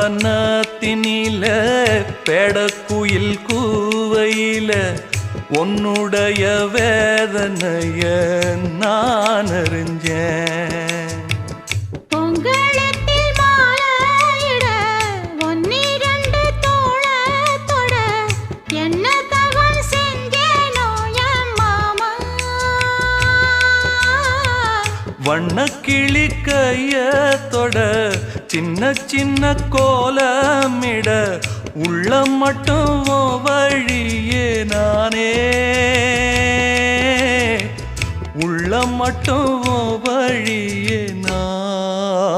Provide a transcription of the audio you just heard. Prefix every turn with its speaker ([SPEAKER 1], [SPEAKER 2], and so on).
[SPEAKER 1] புன்னவனத்தினில பேடக்குயில் கூவையில உன்னுடைய வேதனைய நான் அறிஞ்சேன்.
[SPEAKER 2] பொங்கலத்தில் மாலையிட ஒன்னிரண்டு தோளத்தொட என்ன தவம் செஞ்சேனோ என் மாமா.
[SPEAKER 1] வண்ணக்கிளி கையத்தொட சின்ன சின்ன கோலமிட உள்ளம் மட்டும் வழியே நானே உள்ளம் மட்டும் வழியே நான்.